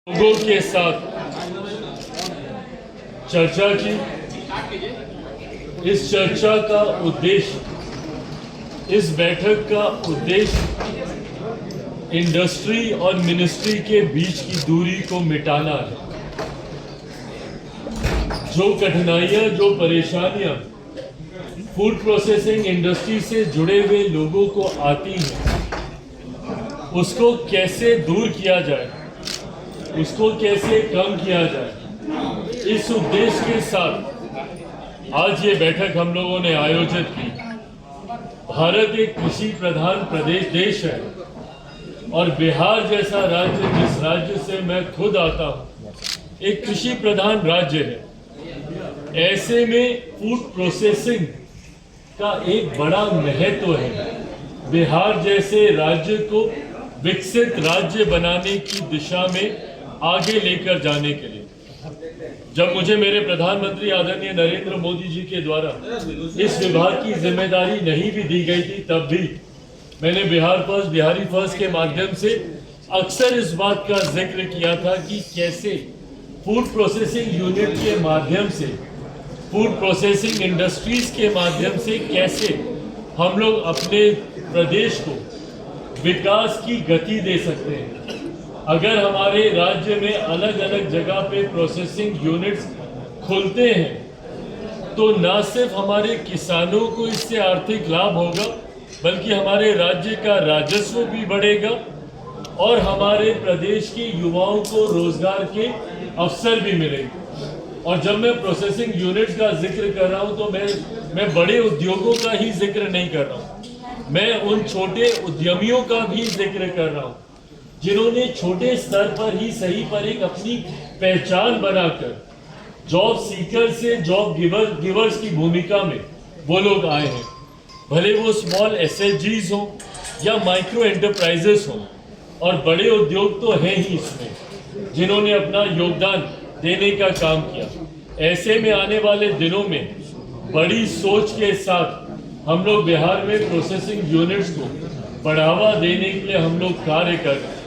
लोगों के साथ चर्चा की। इस चर्चा का उद्देश्य, इस बैठक का उद्देश्य इंडस्ट्री और मिनिस्ट्री के बीच की दूरी को मिटाना है। जो कठिनाइयां, जो परेशानियां फूड प्रोसेसिंग इंडस्ट्री से जुड़े हुए लोगों को आती हैं, उसको कैसे दूर किया जाए, उसको कैसे कम किया जाए, इस उद्देश्य के साथ आज ये बैठक हम लोगों ने आयोजित की। भारत एक कृषि प्रधान देश है और बिहार जैसा राज्य, जिस राज्य से मैं खुद आता हूँ, एक कृषि प्रधान राज्य है। ऐसे में फूड प्रोसेसिंग का एक बड़ा महत्व है। बिहार जैसे राज्य को विकसित राज्य बनाने की दिशा में आगे लेकर जाने के लिए जब मुझे मेरे प्रधानमंत्री आदरणीय नरेंद्र मोदी जी के द्वारा इस विभाग की जिम्मेदारी नहीं भी दी गई थी, तब भी मैंने बिहारी फर्स्ट के माध्यम से अक्सर इस बात का जिक्र किया था कि कैसे फूड प्रोसेसिंग यूनिट के माध्यम से, फूड प्रोसेसिंग इंडस्ट्रीज के माध्यम से कैसे हम लोग अपने प्रदेश को विकास की गति दे सकते हैं। अगर हमारे राज्य में अलग अलग जगह पे प्रोसेसिंग यूनिट्स खुलते हैं तो न सिर्फ हमारे किसानों को इससे आर्थिक लाभ होगा, बल्कि हमारे राज्य का राजस्व भी बढ़ेगा और हमारे प्रदेश के युवाओं को रोजगार के अवसर भी मिलेंगे। और जब मैं प्रोसेसिंग यूनिट्स का जिक्र कर रहा हूं तो मैं बड़े उद्योगों का ही जिक्र नहीं कर रहा हूं, मैं उन छोटे उद्यमियों का भी जिक्र कर रहा हूं जिन्होंने छोटे स्तर पर ही सही पर एक अपनी पहचान बनाकर जॉब सीकर से जॉब गिवर्स की भूमिका में वो लोग आए हैं। भले वो स्मॉल एसएचजीज हों या माइक्रो एंटरप्राइजेस हों, और बड़े उद्योग तो हैं ही इसमें जिन्होंने अपना योगदान देने का काम किया। ऐसे में आने वाले दिनों में बड़ी सोच के साथ हम लोग बिहार में प्रोसेसिंग यूनिट्स को बढ़ावा देने के लिए हम लोग कार्य कर रहे हैं,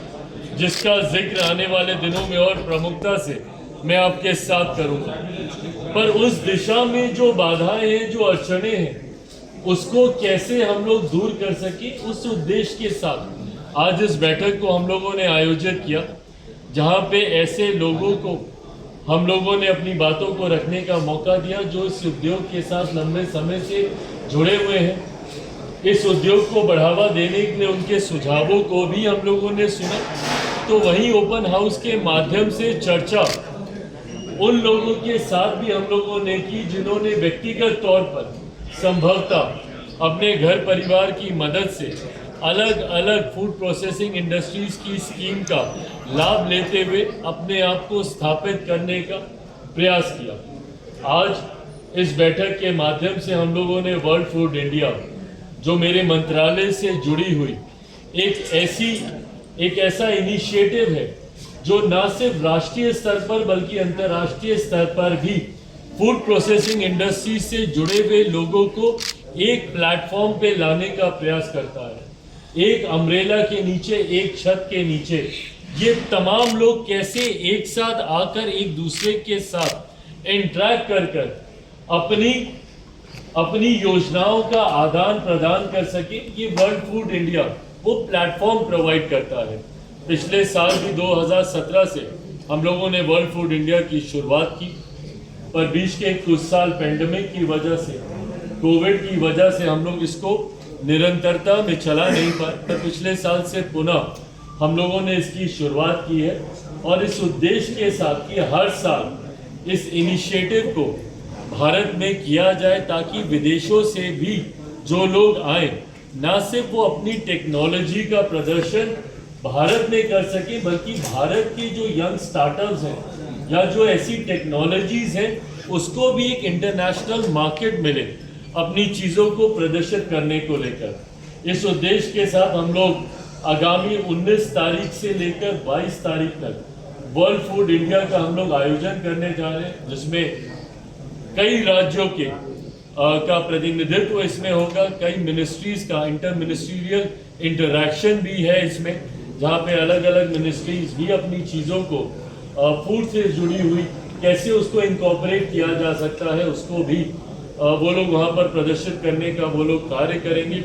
जिसका जिक्र आने वाले दिनों में और प्रमुखता से मैं आपके साथ करूंगा। पर उस दिशा में जो बाधाएं हैं, जो अड़चनें हैं, उसको कैसे हम लोग दूर कर सके, उस उद्देश्य के साथ आज इस बैठक को हम लोगों ने आयोजित किया, जहां पे ऐसे लोगों को हम लोगों ने अपनी बातों को रखने का मौका दिया जो इस उद्योग के साथ लंबे समय से जुड़े हुए हैं। इस उद्योग को बढ़ावा देने के लिए उनके सुझावों को भी हम लोगों ने सुना। तो वहीं ओपन हाउस के माध्यम से चर्चा उन लोगों के साथ भी हम लोगों ने की जिन्होंने व्यक्तिगत तौर पर संभवतः अपने घर परिवार की मदद से अलग अलग फूड प्रोसेसिंग इंडस्ट्रीज की स्कीम का लाभ लेते हुए अपने आप को स्थापित करने का प्रयास किया। आज इस बैठक के माध्यम से हम लोगों ने वर्ल्ड फूड इंडिया, जो मेरे मंत्रालय से जुड़ी हुई एक ऐसा इनिशिएटिव है जो न सिर्फ राष्ट्रीय स्तर पर बल्कि अंतर्राष्ट्रीय स्तर पर भी फूड प्रोसेसिंग इंडस्ट्री से जुड़े हुए लोगों को एक प्लेटफॉर्म पे लाने का प्रयास करता है। एक अम्ब्रेला के नीचे, एक छत के नीचे ये तमाम लोग कैसे एक साथ आकर एक दूसरे के साथ इंटरैक्ट कर अपनी योजनाओं का आदान प्रदान कर सके, ये वर्ल्ड फूड इंडिया वो प्लेटफॉर्म प्रोवाइड करता है। पिछले साल भी 2017 से हम लोगों ने वर्ल्ड फूड इंडिया की शुरुआत की, पर बीच के कुछ साल पेंडेमिक की वजह से, कोविड की वजह से हम लोग इसको निरंतरता में चला नहीं पाए। पर पिछले साल से पुनः हम लोगों ने इसकी शुरुआत की है और इस उद्देश्य के साथ कि हर साल इस इनिशिएटिव को भारत में किया जाए ताकि विदेशों से भी जो लोग आए न सिर्फ वो अपनी टेक्नोलॉजी का प्रदर्शन भारत में कर सके, बल्कि भारत के जो यंग स्टार्टअप्स हैं या जो ऐसी टेक्नोलॉजीज हैं उसको भी एक इंटरनेशनल मार्केट मिले अपनी चीज़ों को प्रदर्शित करने को लेकर। इस उद्देश्य के साथ हम लोग आगामी 19 तारीख से लेकर 22 तारीख तक वर्ल्ड फूड इंडिया का हम लोग आयोजन करने जा रहे हैं, जिसमें कई राज्यों के का प्रतिनिधित्व इसमें होगा, कई मिनिस्ट्रीज का इंटर मिनिस्ट्रियल इंटरैक्शन भी है इसमें, जहाँ पे अलग अलग मिनिस्ट्रीज भी अपनी चीज़ों को फूड से जुड़ी हुई कैसे उसको इनकॉर्पोरेट किया जा सकता है, उसको भी वो लोग वहाँ पर प्रदर्शित करने का वो लोग कार्य करेंगे।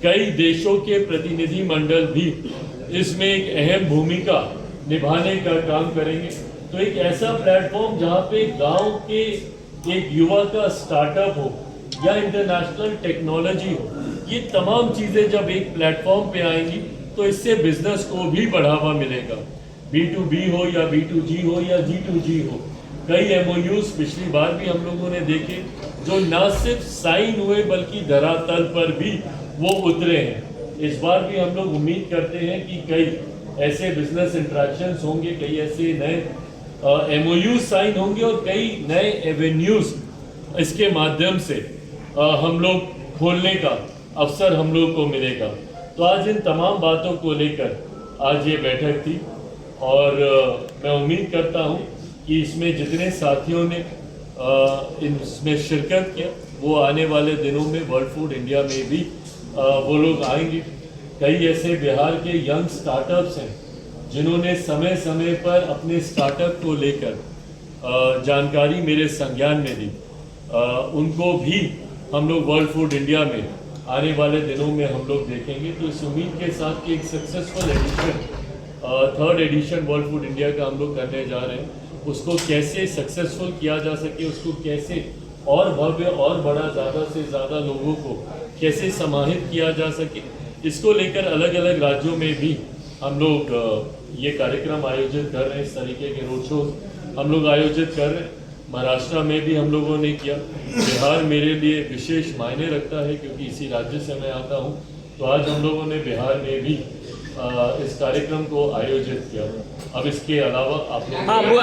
कई देशों के प्रतिनिधि मंडल भी इसमें एक अहम भूमिका निभाने का काम करेंगे। तो एक ऐसा प्लेटफॉर्म जहाँ पे गांव के एक युवा का स्टार्टअप हो या इंटरनेशनल टेक्नोलॉजी हो, ये तमाम चीज़ें जब एक प्लेटफॉर्म पे आएंगी तो इससे बिजनेस को भी बढ़ावा मिलेगा। B2B हो या B2G हो या G2G हो, कई MOUs पिछली बार भी हम लोगों ने देखे जो न सिर्फ साइन हुए बल्कि धरातल पर भी वो उतरे हैं। इस बार भी हम लोग उम्मीद करते हैं कि कई ऐसे बिजनेस इंटरेक्शंस होंगे, कई ऐसे नए MOUs साइन होंगे और कई नए एवेन्यूज इसके माध्यम से हम लोग खोलने का अवसर हम लोग को मिलेगा। तो आज इन तमाम बातों को लेकर आज ये बैठक थी और मैं उम्मीद करता हूँ कि इसमें जितने साथियों ने इसमें शिरकत किया वो आने वाले दिनों में वर्ल्ड फूड इंडिया में भी वो लोग आएंगे। कई ऐसे बिहार के यंग स्टार्टअप्स हैं जिन्होंने समय समय पर अपने स्टार्टअप को लेकर जानकारी मेरे संज्ञान में दी, उनको भी हम लोग वर्ल्ड फूड इंडिया में आने वाले दिनों में हम लोग देखेंगे। तो इस उम्मीद के साथ कि एक successful edition, third edition World Food India का हम लोग करने जा रहे हैं, उसको कैसे सक्सेसफुल किया जा सके, उसको कैसे और भव्य और बड़ा, ज़्यादा से ज़्यादा लोगों को कैसे समाहित किया जा सके, इसको लेकर अलग अलग राज्यों में भी हम लोग ये कार्यक्रम आयोजित कर रहे हैं। इस तरीके के रोड शोज हम लोग आयोजित कर रहे हैं। महाराष्ट्र में भी हम लोगों ने किया। बिहार मेरे लिए विशेष मायने रखता है क्योंकि इसी राज्य से मैं आता हूँ। तो आज हम लोगों ने बिहार में भी इस कार्यक्रम को आयोजित किया। अब इसके अलावा आप लोग